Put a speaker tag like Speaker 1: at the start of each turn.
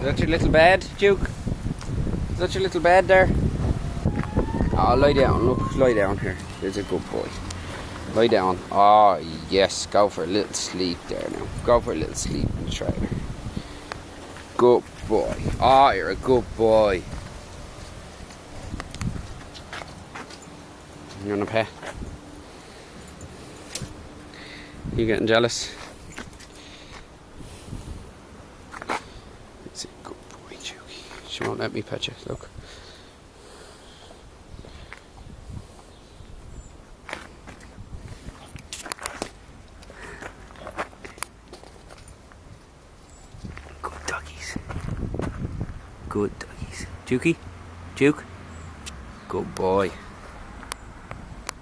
Speaker 1: that your little bed, Duke? Is that your little bed there? Oh, lie down, look, lie down here. There's a good boy. Lie down. Oh, yes, go for a little sleep there now. Go for a little sleep in the trailer. Good boy. Oh, you're a good boy. You want a pet? You getting jealous? It's a good boy, Juki. She won't let me pet you, look. Good doggies. Good doggies. Juki? Juke? Good boy.